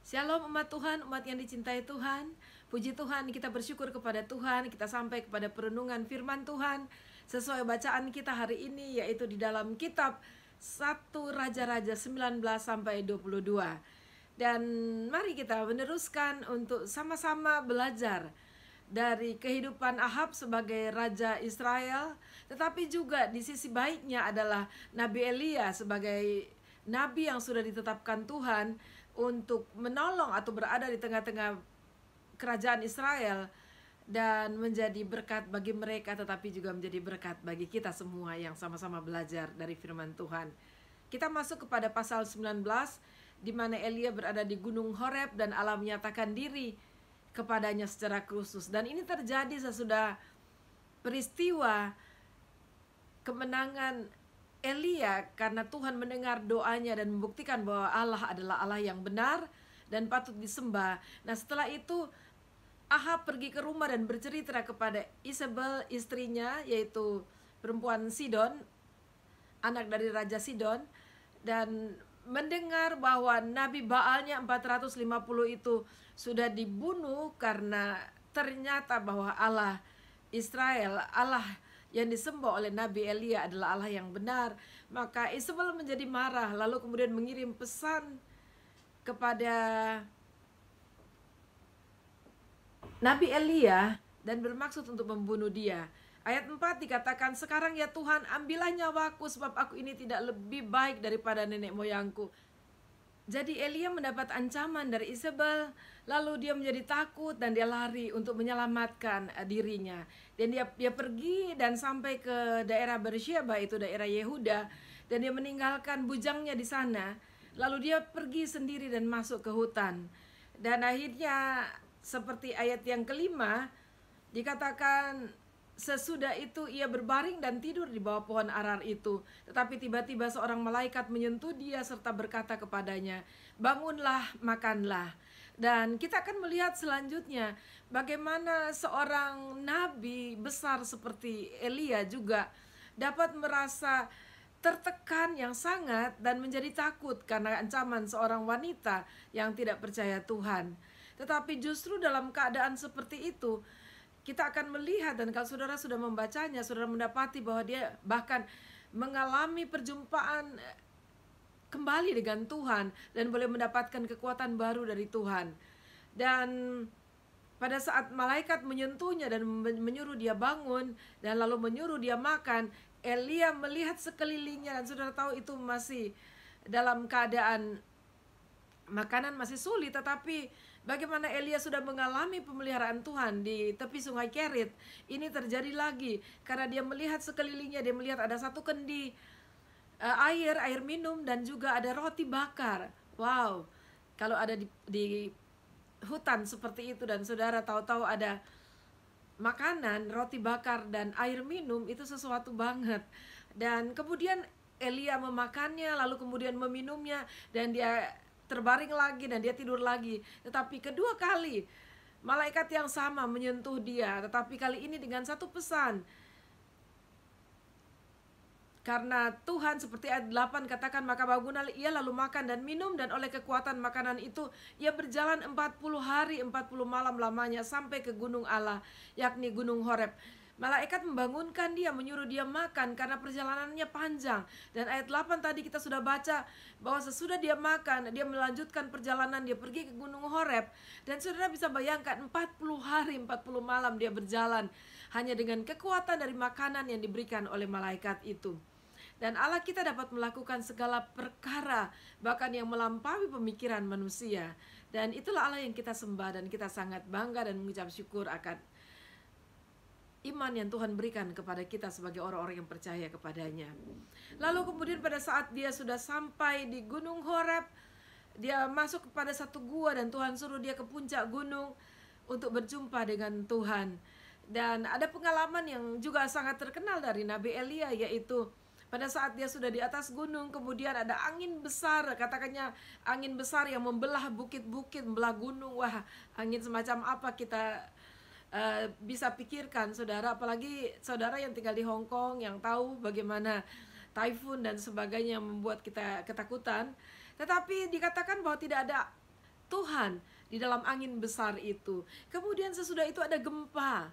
Shalom umat Tuhan, umat yang dicintai Tuhan. Puji Tuhan, kita bersyukur kepada Tuhan. Kita sampai kepada perenungan firman Tuhan sesuai bacaan kita hari ini, yaitu di dalam kitab 1 Raja-Raja 19 sampai 22. Dan mari kita meneruskan untuk sama-sama belajar dari kehidupan Ahab sebagai Raja Israel, tetapi juga di sisi baiknya adalah Nabi Elia sebagai Nabi yang sudah ditetapkan Tuhan untuk menolong atau berada di tengah-tengah kerajaan Israel dan menjadi berkat bagi mereka, tetapi juga menjadi berkat bagi kita semua yang sama-sama belajar dari firman Tuhan. Kita masuk kepada pasal 19 di mana Elia berada di Gunung Horeb dan Allah menyatakan diri kepadanya secara khusus. Dan ini terjadi sesudah peristiwa kemenangan Elia karena Tuhan mendengar doanya dan membuktikan bahwa Allah adalah Allah yang benar dan patut disembah. Nah, setelah itu Ahab pergi ke rumah dan bercerita kepada Isabel istrinya, yaitu perempuan Sidon, anak dari Raja Sidon, dan mendengar bahwa Nabi Baalnya 450 itu sudah dibunuh karena ternyata bahwa Allah Israel, Allah yang disembah oleh Nabi Elia adalah Allah yang benar. Maka Isabel menjadi marah, lalu kemudian mengirim pesan kepada Nabi Elia dan bermaksud untuk membunuh dia. Ayat 4 dikatakan, "Sekarang ya Tuhan, ambillah nyawaku sebab aku ini tidak lebih baik daripada nenek moyangku." Jadi Elia mendapat ancaman dari Isabel, lalu dia menjadi takut dan dia lari untuk menyelamatkan dirinya. Dan dia pergi dan sampai ke daerah Beersheba, itu daerah Yehuda, dan dia meninggalkan bujangnya di sana. Lalu dia pergi sendiri dan masuk ke hutan. Dan akhirnya seperti ayat yang kelima dikatakan, sesudah itu ia berbaring dan tidur di bawah pohon arar itu. Tetapi tiba-tiba seorang malaikat menyentuh dia serta berkata kepadanya, "Bangunlah, makanlah." Dan kita akan melihat selanjutnya bagaimana seorang nabi besar seperti Elia juga dapat merasa tertekan yang sangat dan menjadi takut karena ancaman seorang wanita yang tidak percaya Tuhan. Tetapi justru dalam keadaan seperti itu kita akan melihat, dan kalau saudara sudah membacanya, saudara mendapati bahwa dia bahkan mengalami perjumpaan kembali dengan Tuhan dan boleh mendapatkan kekuatan baru dari Tuhan. Dan pada saat malaikat menyentuhnya dan menyuruh dia bangun dan lalu menyuruh dia makan, Elia melihat sekelilingnya dan saudara tahu itu masih dalam keadaan makanan masih sulit, tetapi bagaimana Elia sudah mengalami pemeliharaan Tuhan di tepi sungai Kerit, ini terjadi lagi karena dia melihat sekelilingnya, dia melihat ada satu kendi air minum dan juga ada roti bakar. Wow, kalau ada di hutan seperti itu dan saudara tahu-tahu ada makanan, roti bakar dan air minum, itu sesuatu banget. Dan kemudian Elia memakannya, lalu kemudian meminumnya, dan dia terbaring lagi dan dia tidur lagi. Tetapi kedua kali malaikat yang sama menyentuh dia, tetapi kali ini dengan satu pesan. Karena Tuhan seperti ayat 8 katakan, "Maka bangunlah ia lalu makan dan minum, dan oleh kekuatan makanan itu ia berjalan 40 hari 40 malam lamanya sampai ke gunung Allah, yakni gunung Horeb." Malaikat membangunkan dia, menyuruh dia makan karena perjalanannya panjang. Dan ayat 8 tadi kita sudah baca bahwa sesudah dia makan, dia melanjutkan perjalanan, dia pergi ke gunung Horeb. Dan saudara bisa bayangkan 40 hari 40 malam dia berjalan hanya dengan kekuatan dari makanan yang diberikan oleh malaikat itu. Dan Allah kita dapat melakukan segala perkara bahkan yang melampaui pemikiran manusia. Dan itulah Allah yang kita sembah, dan kita sangat bangga dan mengucap syukur akan iman yang Tuhan berikan kepada kita sebagai orang-orang yang percaya kepadanya. Lalu kemudian pada saat dia sudah sampai di gunung Horeb, dia masuk kepada satu gua dan Tuhan suruh dia ke puncak gunung untuk berjumpa dengan Tuhan. Dan ada pengalaman yang juga sangat terkenal dari Nabi Elia, yaitu pada saat dia sudah di atas gunung, kemudian ada angin besar, katakannya angin besar yang membelah bukit-bukit, membelah gunung. Wah, angin semacam apa kita bisa pikirkan, saudara, apalagi saudara yang tinggal di Hong Kong yang tahu bagaimana typhoon dan sebagainya membuat kita ketakutan. Tetapi dikatakan bahwa tidak ada Tuhan di dalam angin besar itu. Kemudian sesudah itu ada gempa,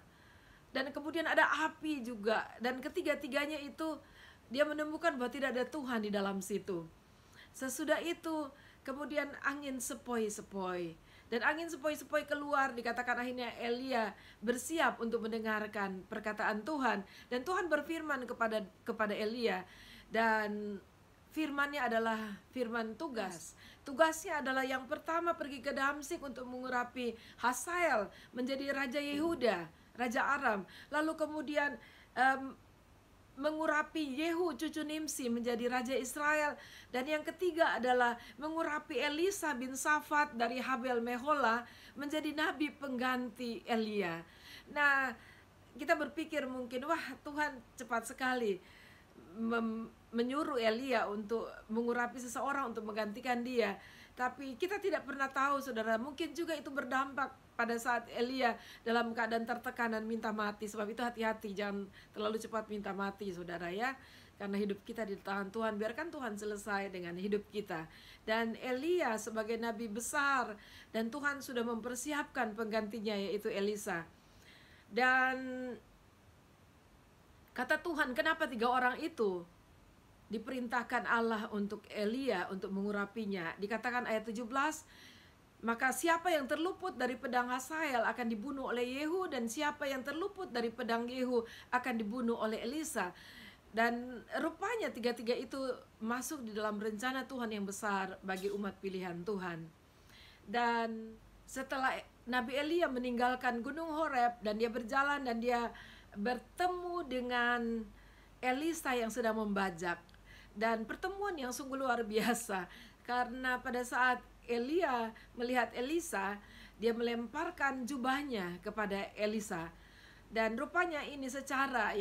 dan kemudian ada api juga, dan ketiga-tiganya itu dia menemukan bahwa tidak ada Tuhan di dalam situ. Sesudah itu kemudian angin sepoi-sepoi, dan angin sepoi-sepoi keluar. Dikatakan akhirnya Elia bersiap untuk mendengarkan perkataan Tuhan, dan Tuhan berfirman kepada Elia, dan firmannya adalah firman tugas. Tugasnya adalah yang pertama pergi ke Damsyik untuk mengurapi Hazael menjadi raja Yehuda, raja Aram. Lalu kemudian mengurapi Yehu cucu Nimsi menjadi raja Israel. Dan yang ketiga adalah mengurapi Elisa bin Safat dari Habel Mehola menjadi nabi pengganti Elia. Nah, kita berpikir mungkin, wah, Tuhan cepat sekali menyuruh Elia untuk mengurapi seseorang untuk menggantikan dia. Tapi kita tidak pernah tahu, saudara, mungkin juga itu berdampak pada saat Elia dalam keadaan tertekan dan minta mati. Sebab itu hati-hati, jangan terlalu cepat minta mati, saudara, ya. Karena hidup kita di tangan Tuhan, biarkan Tuhan selesai dengan hidup kita. Dan Elia sebagai nabi besar, dan Tuhan sudah mempersiapkan penggantinya, yaitu Elisa. Dan kata Tuhan, kenapa 3 orang itu diperintahkan Allah untuk Elia untuk mengurapinya? Dikatakan ayat 17, maka siapa yang terluput dari pedang Hazael akan dibunuh oleh Yehu, dan siapa yang terluput dari pedang Yehu akan dibunuh oleh Elisa. Dan rupanya 3 itu masuk di dalam rencana Tuhan yang besar bagi umat pilihan Tuhan. Dan setelah Nabi Elia meninggalkan Gunung Horeb, dan dia berjalan dan dia bertemu dengan Elisa yang sedang membajak. Dan pertemuan yang sungguh luar biasa, karena pada saat Elia melihat Elisa, dia melemparkan jubahnya kepada Elisa. Dan rupanya ini secara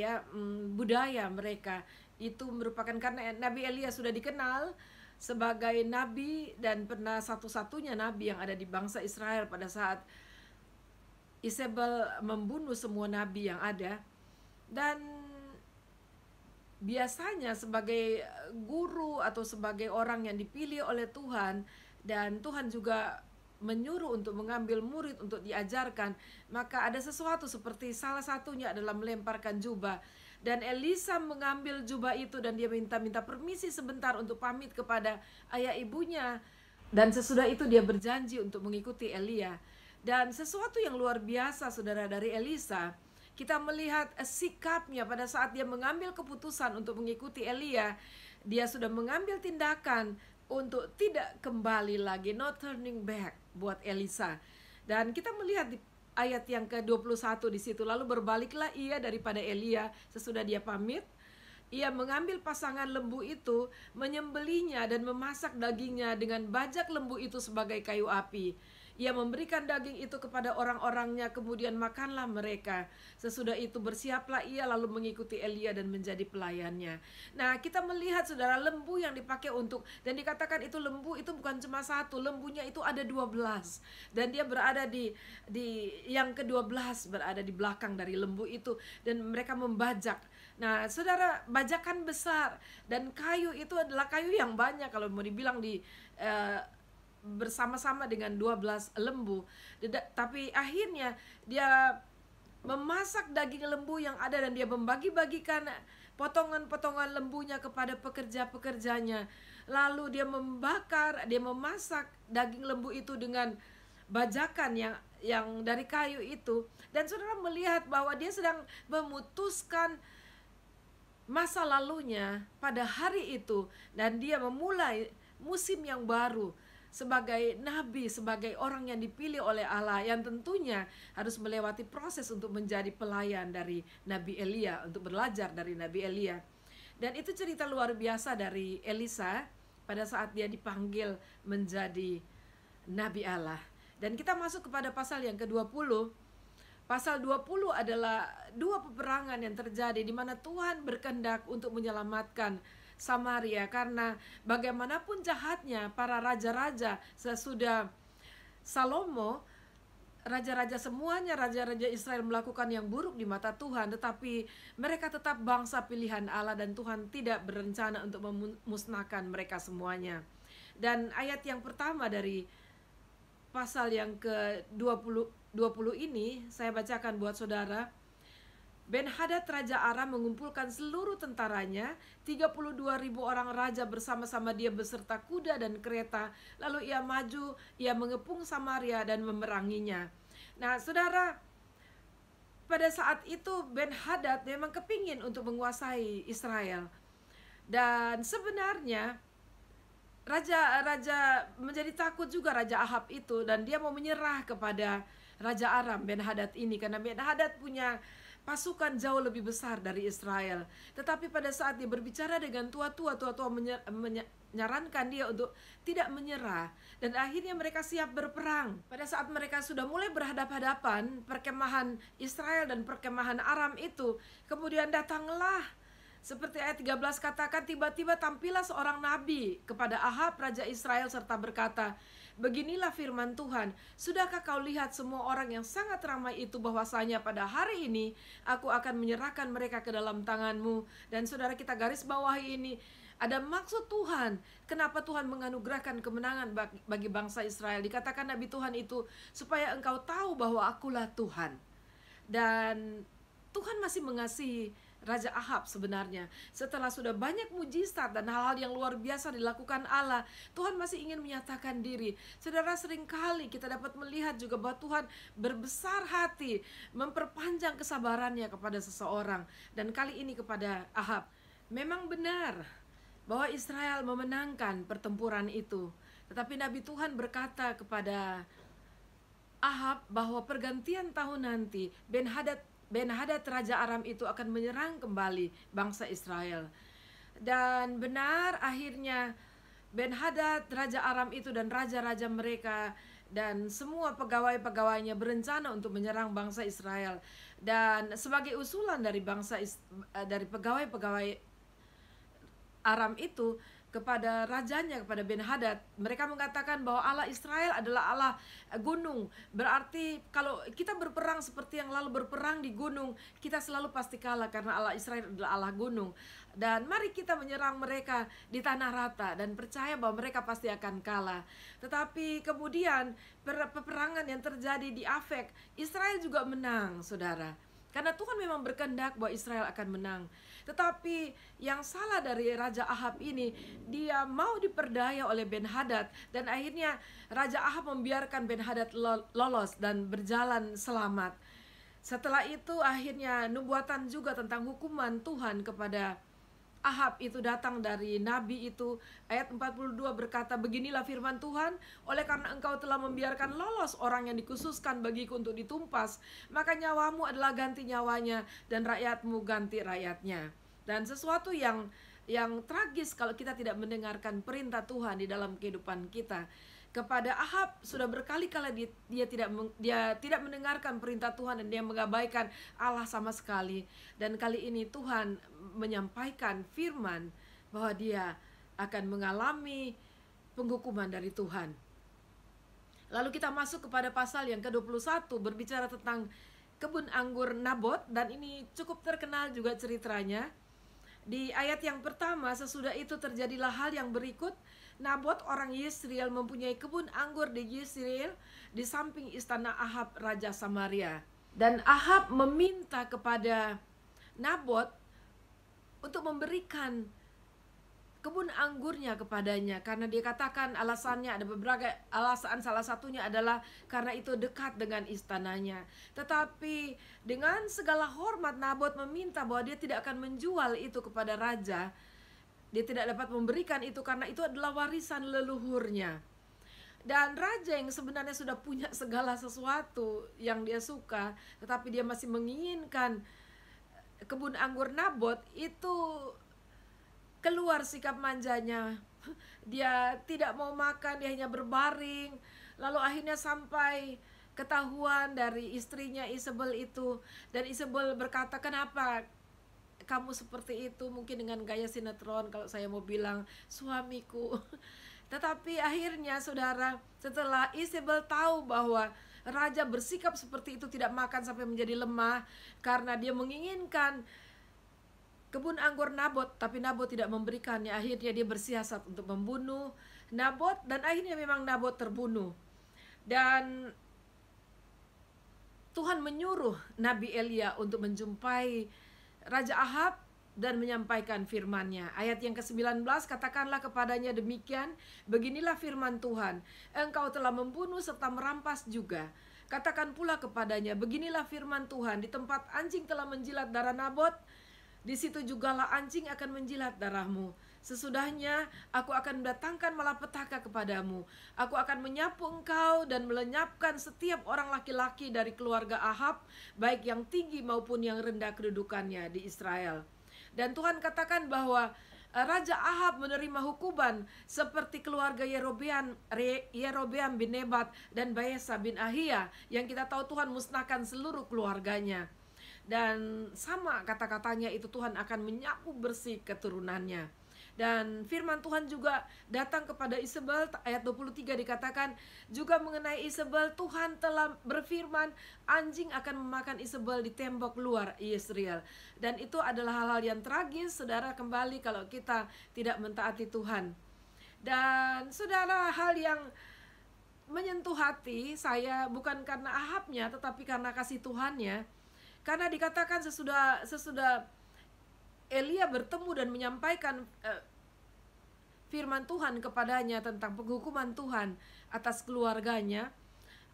budaya mereka itu merupakan, karena Nabi Elia sudah dikenal sebagai nabi dan pernah satu-satunya nabi yang ada di bangsa Israel pada saat Isabel membunuh semua nabi yang ada. Dan biasanya sebagai guru atau sebagai orang yang dipilih oleh Tuhan, dan Tuhan juga menyuruh untuk mengambil murid untuk diajarkan, maka ada sesuatu seperti salah satunya adalah melemparkan jubah. Dan Elisa mengambil jubah itu, dan dia minta permisi sebentar untuk pamit kepada ayah ibunya. Dan sesudah itu dia berjanji untuk mengikuti Elia. Dan sesuatu yang luar biasa, saudara, dari Elisa, kita melihat sikapnya pada saat dia mengambil keputusan untuk mengikuti Elia. Dia sudah mengambil tindakan untuk tidak kembali lagi, no turning back buat Elisa. Dan kita melihat di ayat yang ke-21 di situ, lalu berbaliklah ia daripada Elia sesudah dia pamit. Ia mengambil pasangan lembu itu, menyembelihnya dan memasak dagingnya dengan bajak lembu itu sebagai kayu api. Ia memberikan daging itu kepada orang-orangnya, kemudian makanlah mereka. Sesudah itu bersiaplah ia lalu mengikuti Elia dan menjadi pelayannya. Nah, kita melihat, saudara, lembu yang dipakai untuk, dan dikatakan itu lembu itu bukan cuma satu, lembunya itu ada 12. Dan dia berada di yang ke-12, berada di belakang dari lembu itu, dan mereka membajak. Nah, saudara, bajakan besar, dan kayu itu adalah kayu yang banyak kalau mau dibilang bersama-sama dengan 12 lembu. Tapi akhirnya dia memasak daging lembu yang ada, dan dia membagi-bagikan potongan-potongan lembunya kepada pekerja-pekerjanya. Lalu dia membakar, dia memasak daging lembu itu dengan bajakan yang dari kayu itu. Dan saudara melihat bahwa dia sedang memutuskan masa lalunya pada hari itu, dan dia memulai musim yang baru sebagai nabi, sebagai orang yang dipilih oleh Allah, yang tentunya harus melewati proses untuk menjadi pelayan dari Nabi Elia, untuk belajar dari Nabi Elia. Dan itu cerita luar biasa dari Elisa pada saat dia dipanggil menjadi Nabi Allah. Dan kita masuk kepada pasal yang ke-20. Pasal 20 adalah 2 peperangan yang terjadi di mana Tuhan berkehendak untuk menyelamatkan Samaria, karena bagaimanapun jahatnya para raja-raja sesudah Salomo, raja-raja semuanya, raja-raja Israel melakukan yang buruk di mata Tuhan, tetapi mereka tetap bangsa pilihan Allah, dan Tuhan tidak berencana untuk memusnahkan mereka semuanya. Dan ayat yang pertama dari pasal yang ke-20 ini, saya bacakan buat saudara. Ben-Hadad Raja Aram mengumpulkan seluruh tentaranya, 32.000 orang raja bersama-sama dia beserta kuda dan kereta. Lalu ia maju, ia mengepung Samaria dan memeranginya. Nah saudara, pada saat itu Ben-Hadad memang kepingin untuk menguasai Israel. Dan sebenarnya Raja menjadi takut juga, Raja Ahab itu, dan dia mau menyerah kepada Raja Aram, Ben-Hadad ini, karena Ben-Hadad punya pasukan jauh lebih besar dari Israel. Tetapi pada saat dia berbicara dengan tua-tua menyarankan dia untuk tidak menyerah, dan akhirnya mereka siap berperang. Pada saat mereka sudah mulai berhadapan-hadapan, perkemahan Israel dan perkemahan Aram itu, kemudian datanglah, seperti ayat 13 katakan, tiba-tiba tampillah seorang nabi kepada Ahab raja Israel serta berkata, beginilah firman Tuhan, sudahkah kau lihat semua orang yang sangat ramai itu, bahwasanya pada hari ini aku akan menyerahkan mereka ke dalam tanganmu. Dan saudara, kita garis bawahi ini, ada maksud Tuhan, kenapa Tuhan menganugerahkan kemenangan bagi bangsa Israel. Dikatakan nabi Tuhan itu, supaya engkau tahu bahwa akulah Tuhan. Dan Tuhan masih mengasihi Raja Ahab sebenarnya. Setelah sudah banyak mujizat dan hal-hal yang luar biasa dilakukan Allah, Tuhan masih ingin menyatakan diri. Saudara, seringkali kita dapat melihat juga bahwa Tuhan berbesar hati, memperpanjang kesabarannya kepada seseorang. Dan kali ini kepada Ahab. Memang benar bahwa Israel memenangkan pertempuran itu. Tetapi Nabi Tuhan berkata kepada Ahab bahwa pergantian tahun nanti Ben-Hadad Raja Aram itu akan menyerang kembali bangsa Israel. Dan benar, akhirnya Ben-Hadad Raja Aram itu dan raja-raja mereka dan semua pegawai-pegawainya berencana untuk menyerang bangsa Israel. Dan sebagai usulan dari dari pegawai-pegawai Aram itu kepada rajanya, kepada Ben-Hadad, mereka mengatakan bahwa Allah Israel adalah Allah gunung. Berarti kalau kita berperang seperti yang lalu berperang di gunung, kita selalu pasti kalah, karena Allah Israel adalah Allah gunung. Dan mari kita menyerang mereka di tanah rata dan percaya bahwa mereka pasti akan kalah. Tetapi kemudian peperangan yang terjadi di Afek, Israel juga menang, saudara. Karena Tuhan memang berkehendak bahwa Israel akan menang. Tetapi yang salah dari Raja Ahab ini, dia mau diperdaya oleh Ben-Hadad. Dan akhirnya Raja Ahab membiarkan Ben-Hadad lolos dan berjalan selamat. Setelah itu akhirnya nubuatan juga tentang hukuman Tuhan kepada Ahab itu datang dari nabi itu. Ayat 42 berkata, beginilah firman Tuhan, oleh karena engkau telah membiarkan lolos orang yang dikhususkan bagiku untuk ditumpas, maka nyawamu adalah ganti nyawanya, dan rakyatmu ganti rakyatnya. Dan sesuatu yang tragis kalau kita tidak mendengarkan perintah Tuhan di dalam kehidupan kita. Kepada Ahab sudah berkali-kali dia tidak mendengarkan perintah Tuhan, dan dia mengabaikan Allah sama sekali. Dan kali ini Tuhan menyampaikan firman bahwa dia akan mengalami penghukuman dari Tuhan. Lalu kita masuk kepada pasal yang ke-21, berbicara tentang kebun anggur Nabot, dan ini cukup terkenal juga ceritanya. Di ayat yang pertama, sesudah itu terjadilah hal yang berikut. Nabot orang Yisrael mempunyai kebun anggur di Yisrael, di samping istana Ahab Raja Samaria. Dan Ahab meminta kepada Nabot untuk memberikan kebun anggurnya kepadanya, karena dia katakan alasannya ada beberapa alasan, salah satunya adalah karena itu dekat dengan istananya. Tetapi dengan segala hormat Nabot meminta bahwa dia tidak akan menjual itu kepada raja. Dia tidak dapat memberikan itu karena itu adalah warisan leluhurnya. Dan raja yang sebenarnya sudah punya segala sesuatu yang dia suka, tetapi dia masih menginginkan kebun anggur Nabot, itu keluar sikap manjanya. Dia tidak mau makan, dia hanya berbaring. Lalu akhirnya sampai ketahuan dari istrinya Isabel itu. Dan Isabel berkata, kenapa kamu seperti itu? Mungkin dengan gaya sinetron kalau saya mau bilang suamiku. Tetapi akhirnya saudara, setelah Isabel tahu bahwa raja bersikap seperti itu, tidak makan sampai menjadi lemah karena dia menginginkan kebun anggur Nabot, tapi Nabot tidak memberikannya. Akhirnya dia bersiasat untuk membunuh Nabot, dan akhirnya memang Nabot terbunuh. Dan Tuhan menyuruh Nabi Elia untuk menjumpai Raja Ahab dan menyampaikan firman-Nya. Ayat yang ke-19, katakanlah kepadanya demikian, beginilah firman Tuhan, engkau telah membunuh serta merampas juga. Katakan pula kepadanya, beginilah firman Tuhan, di tempat anjing telah menjilat darah Nabot, di situ jugalah anjing akan menjilat darahmu. Sesudahnya aku akan mendatangkan malapetaka kepadamu. Aku akan menyapu engkau dan melenyapkan setiap orang laki-laki dari keluarga Ahab, baik yang tinggi maupun yang rendah kedudukannya di Israel. Dan Tuhan katakan bahwa Raja Ahab menerima hukuman seperti keluarga Yerobeam bin Nebat dan Baesa bin Ahia, yang kita tahu Tuhan musnahkan seluruh keluarganya. Dan sama kata-katanya itu, Tuhan akan menyapu bersih keturunannya. Dan firman Tuhan juga datang kepada Isabel. Ayat 23 dikatakan juga mengenai Isabel, Tuhan telah berfirman, anjing akan memakan Isabel di tembok luar Yesreel. Dan itu adalah hal-hal yang tragis, saudara, kembali kalau kita tidak mentaati Tuhan. Dan saudara, hal yang menyentuh hati saya bukan karena Ahabnya, tetapi karena kasih Tuhannya. Karena dikatakan sesudah Elia bertemu dan menyampaikan firman Tuhan kepadanya tentang penghukuman Tuhan atas keluarganya,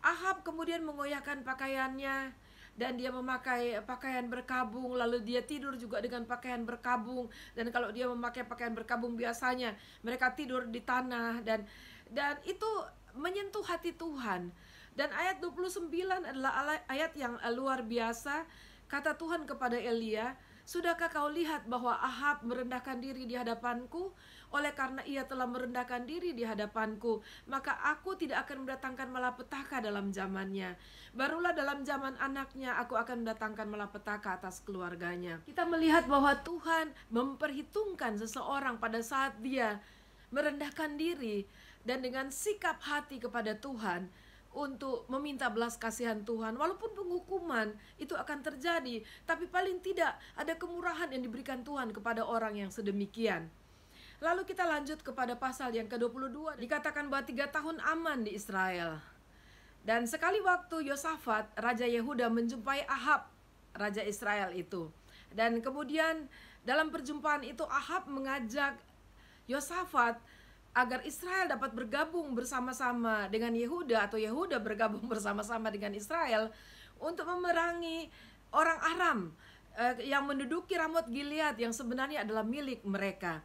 Ahab kemudian mengoyakkan pakaiannya dan dia memakai pakaian berkabung, lalu dia tidur juga dengan pakaian berkabung. Dan kalau dia memakai pakaian berkabung, biasanya mereka tidur di tanah, dan itu menyentuh hati Tuhan. Dan ayat 29 adalah ayat yang luar biasa. Kata Tuhan kepada Elia, sudahkah kau lihat bahwa Ahab merendahkan diri di hadapanku? Oleh karena ia telah merendahkan diri di hadapanku, maka aku tidak akan mendatangkan malapetaka dalam zamannya. Barulah dalam zaman anaknya aku akan mendatangkan malapetaka atas keluarganya. Kita melihat bahwa Tuhan memperhitungkan seseorang pada saat dia merendahkan diri dan dengan sikap hati kepada Tuhan untuk meminta belas kasihan Tuhan. Walaupun penghukuman itu akan terjadi, tapi paling tidak ada kemurahan yang diberikan Tuhan kepada orang yang sedemikian. Lalu kita lanjut kepada pasal yang ke-22. Dikatakan bahwa 3 tahun aman di Israel. Dan sekali waktu Yosafat, Raja Yehuda, menjumpai Ahab, Raja Israel itu. Dan kemudian dalam perjumpaan itu Ahab mengajak Yosafat agar Israel dapat bergabung bersama-sama dengan Yehuda, atau Yehuda bergabung bersama-sama dengan Israel untuk memerangi orang Aram yang menduduki Ramot Gilead yang sebenarnya adalah milik mereka.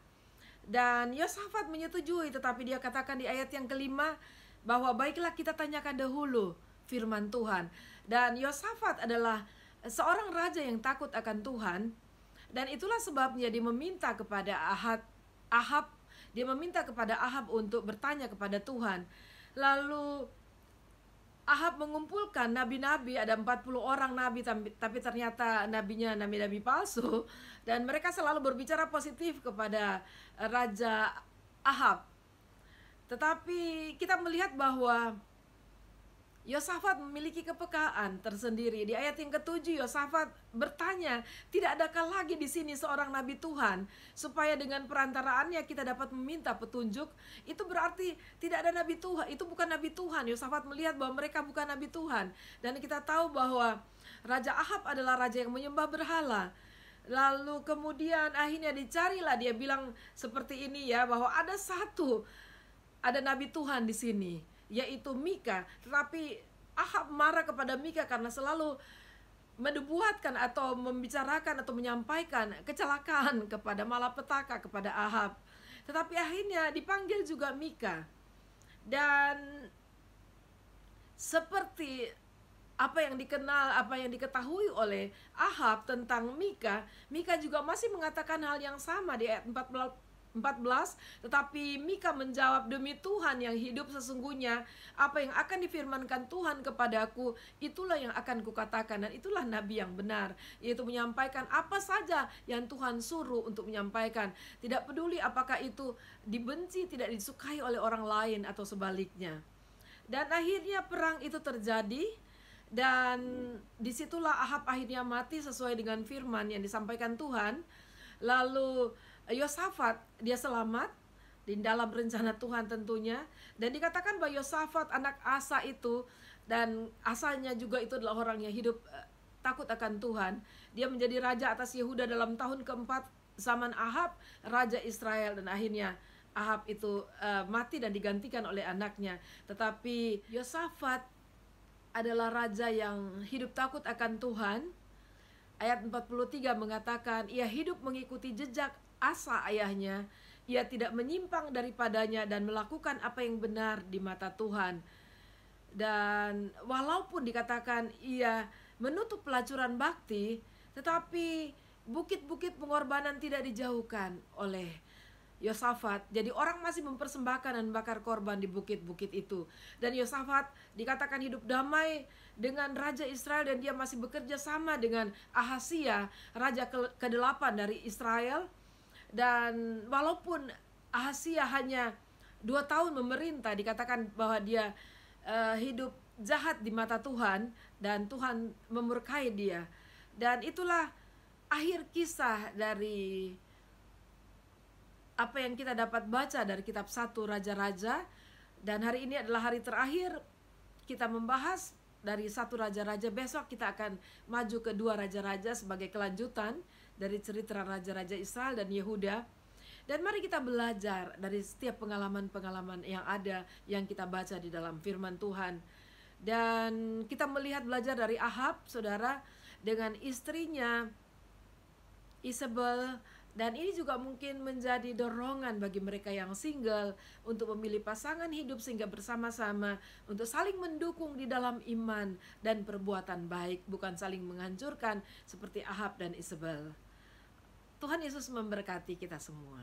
Dan Yosafat menyetujui, tetapi dia katakan di ayat yang kelima bahwa baiklah kita tanyakan dahulu firman Tuhan. Dan Yosafat adalah seorang raja yang takut akan Tuhan, dan itulah sebabnya dia meminta kepada Ahab, dia meminta kepada Ahab untuk bertanya kepada Tuhan. Lalu Ahab mengumpulkan nabi-nabi, ada 40 orang nabi, tapi ternyata nabinya nabi-nabi palsu, dan mereka selalu berbicara positif kepada Raja Ahab. Tetapi kita melihat bahwa Yosafat memiliki kepekaan tersendiri. Di ayat yang ke-7 Yosafat bertanya, tidak adakah lagi di sini seorang nabi Tuhan, supaya dengan perantaraannya kita dapat meminta petunjuk? Itu berarti tidak ada nabi Tuhan, itu bukan nabi Tuhan. Yosafat melihat bahwa mereka bukan nabi Tuhan. Dan kita tahu bahwa Raja Ahab adalah raja yang menyembah berhala. Lalu kemudian akhirnya dicarilah, dia bilang seperti ini ya, bahwa ada nabi Tuhan di sini, yaitu Mika. Tetapi Ahab marah kepada Mika karena selalu menubuatkan atau membicarakan atau menyampaikan kecelakaan kepada malapetaka kepada Ahab. Tetapi akhirnya dipanggil juga Mika. Dan seperti apa yang diketahui oleh Ahab tentang Mika, Mika juga masih mengatakan hal yang sama di ayat 14. Tetapi Mika menjawab, demi Tuhan yang hidup sesungguhnya, apa yang akan difirmankan Tuhan kepadaku, itulah yang akan kukatakan. Dan itulah nabi yang benar, yaitu menyampaikan apa saja yang Tuhan suruh untuk menyampaikan. Tidak peduli apakah itu dibenci, tidak disukai oleh orang lain atau sebaliknya. Dan akhirnya perang itu terjadi, dan disitulah Ahab akhirnya mati sesuai dengan firman yang disampaikan Tuhan. Lalu Yosafat dia selamat, di dalam rencana Tuhan tentunya. Dan dikatakan bahwa Yosafat anak Asa itu, dan Asanya juga itu adalah orang yang hidup takut akan Tuhan. Dia menjadi raja atas Yehuda dalam tahun keempat zaman Ahab, raja Israel, dan akhirnya Ahab itu mati dan digantikan oleh anaknya. Tetapi Yosafat adalah raja yang hidup takut akan Tuhan. Ayat 43 mengatakan, ia hidup mengikuti jejak Asa ayahnya, ia tidak menyimpang daripadanya dan melakukan apa yang benar di mata Tuhan. Dan walaupun dikatakan ia menutup pelacuran bakti, tetapi bukit-bukit pengorbanan tidak dijauhkan oleh Yosafat. Jadi orang masih mempersembahkan dan bakar korban di bukit-bukit itu. Dan Yosafat dikatakan hidup damai dengan Raja Israel, dan dia masih bekerja sama dengan Ahasia, Raja ke-8 dari Israel. Dan walaupun Ahasia hanya 2 tahun memerintah, dikatakan bahwa dia hidup jahat di mata Tuhan, dan Tuhan memurkai dia. Dan itulah akhir kisah dari apa yang kita dapat baca dari kitab 1 Raja-Raja. Dan hari ini adalah hari terakhir kita membahas dari 1 Raja-Raja. Besok kita akan maju ke 2 Raja-Raja sebagai kelanjutan dari cerita Raja-Raja Israel dan Yehuda. Dan mari kita belajar dari setiap pengalaman-pengalaman yang ada, yang kita baca di dalam firman Tuhan. Dan kita melihat belajar dari Ahab, saudara, dengan istrinya Isabel. Dan ini juga mungkin menjadi dorongan bagi mereka yang single untuk memilih pasangan hidup sehingga bersama-sama untuk saling mendukung di dalam iman dan perbuatan baik, bukan saling menghancurkan seperti Ahab dan Isabel. Tuhan Yesus memberkati kita semua.